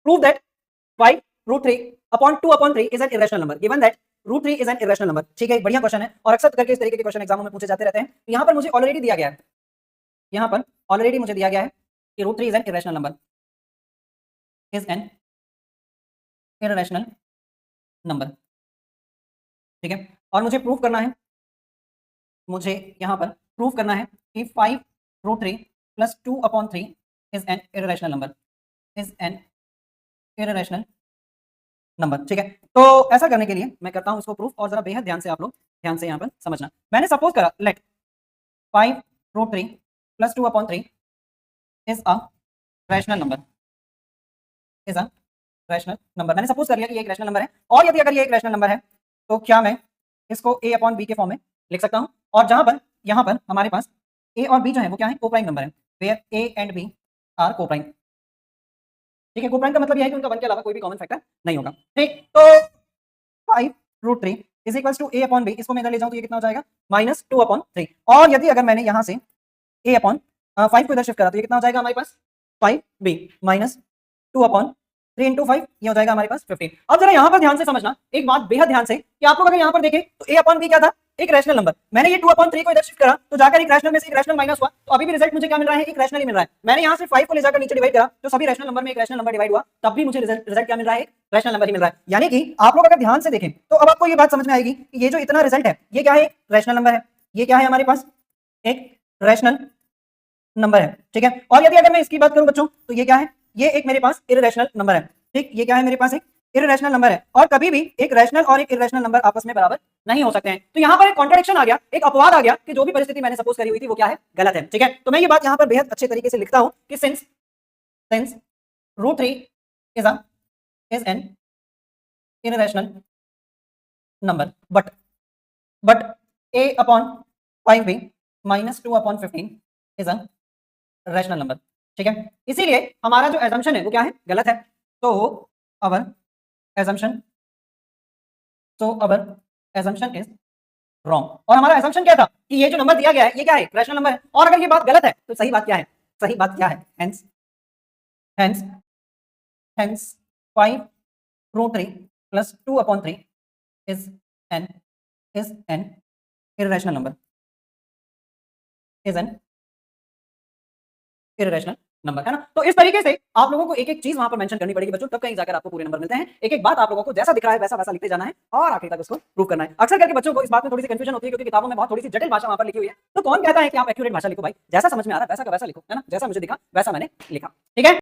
Prove that 5 root 3 upon 2 upon 3 is an irrational number given that root 3 is an irrational number. ठीक है, बढ़िया question है और अक्सर करके इस तरीके के क्वेश्चन एग्जामों में पूछे जाते रहते हैं। यहाँ पर मुझे ऑलरेडी दिया गया है, यहाँ पर ऑलरेडी मुझे दिया गया है कि root 3 is an irrational number, is an irrational number. ठीक है, और मुझे प्रूफ करना है, मुझे यहाँ पर प्रूफ करना है कि 5 root 3 plus 2 upon 3 is an irrational number, is an irrational number. ठीक है, तो ऐसा करने के लिए मैं करता हूं इसको प्रूफ, और जरा बेहद ध्यान से आप लोग ध्यान से यहाँ पर समझना। मैंने सपोज करा let 5 root 3 plus 2 upon 3 is a rational number, is a rational number. मैंने सपोज कर लिया कि ये एक रैशनल नंबर है, और यदि अगर ये एक रैशनल नंबर है तो क्या मैं इसको a अपॉन b के फॉर्म में लिख सकता हूं, और जहां पर यहाँ पर हमारे पास a और b जो है वो क्या है, कोप्राइम नंबर है, where a and b are coprime. ठीक है, कोप्राइम का मतलब यह है कि उनका 1 के अलावा कोई भी कॉमन फैक्टर नहीं होगा। ठीक, तो 5 root 3 is equals to a upon b, इसको मैं इधर ले जाऊं तो ये कितना हो जाएगा, माइनस 2 अपॉन 3। और यदि अगर मैंने यहां से a अपॉन 5 को इधर शिफ्ट करा तो ये कितना हो जाएगा हमारे पास, 5b माइनस 2 अपॉन 3 इंटू 5, ये हो जाएगा हमारे पास 15। अब जरा यहाँ पर ध्यान से समझना एक बात बेहद ध्यान से, कि आप लोग अगर यहाँ पर देखें तो a अपॉन b क्या था, एक रैशनल नंबर। मैंने ये 2 अपॉन 3 को इधर शिफ्ट करा तो जाकर एक रैशनल में से एक रैशनल माइनस हुआ, तो अभी भी रिजल्ट मुझे क्या मिल रहा है, एक रैशनल ही मिल रहा है। मैंने यहाँ से 5 को ले जाकर नीचे डिवाइड करा तो सभी रैशनल नंबर में एक रैशनल नंबर डिवाइड हुआ, तब भी मुझे रिजल्ट क्या मिल रहा है, एक रैशनल नंबर ही मिल रहा है। यानी कि आप लोग अगर ध्यान से देखें तो अब आपको ये बात समझ में आएगी कि ये जो इतना रिजल्ट है ये क्या है, एक रैशनल नंबर है, ये क्या है हमारे पास, एक रैशनल नंबर है। ठीक है, और यदि अगर मैं इसकी बात करूं बच्चों तो ये क्या है, ये एक मेरे पास इररेशनल नंबर है। ठीक, ये क्या है मेरे पास, एक इररेशनल नंबर है, और कभी भी एक रैशनल और एक इररेशनल नंबर आपस में बराबर नहीं हो सकते हैं। तो यहाँ पर एक कॉन्ट्रडिक्शन आ गया, एक अपवाद आ गया कि जो भी परिस्थिति मैंने सपोज करी हुई थी वो क्या है, गलत है। ठीक है, तो मैं ये बात यहाँ पर बेहद अच्छे तरीके से लिखता हूँ कि since root 3 is an irrational number but a upon 5b minus 2 upon 15 is a rational number. ठीक है, इसीलिए हमारा जो एजम्पशन है वो क्या है, गलत है। तो अवर एजम्पशन इज रॉन्ग। और हमारा एजम्पशन क्या था कि ये जो नंबर दिया गया है ये क्या है, रैशनल नंबर है, और अगर ये बात गलत है तो सही बात क्या है, सही बात क्या है, hence hence hence 5 root 3 plus 2 upon 3 is an irrational number, is an irrational number, है ना। तो इस तरीके से आप लोगों को एक एक चीज वहां पर मेंशन करनी पड़ेगी बच्चों, तब कहीं जाकर आपको पूरे नंबर मिलते हैं। एक एक बात आप लोगों को जैसा दिख रहा है वैसा वैसा लिखते जाना है और आखिर तक उसको प्रूव करना है। अक्सर करके बच्चों को इस बात में थोड़ी सी कंफ्यूजन होती है क्योंकि किताबों में बहुत थोड़ी सी जटिल भाषा वहां पर लिखी हुई है। तो कौन कहता है कि आप एक्यूरेट भाषा लिखो भाई, जैसा समझ में आ रहा है वैसा का वैसा लिखो, है ना, जैसा मुझे दिखा वैसा मैंने लिखा। ठीक है।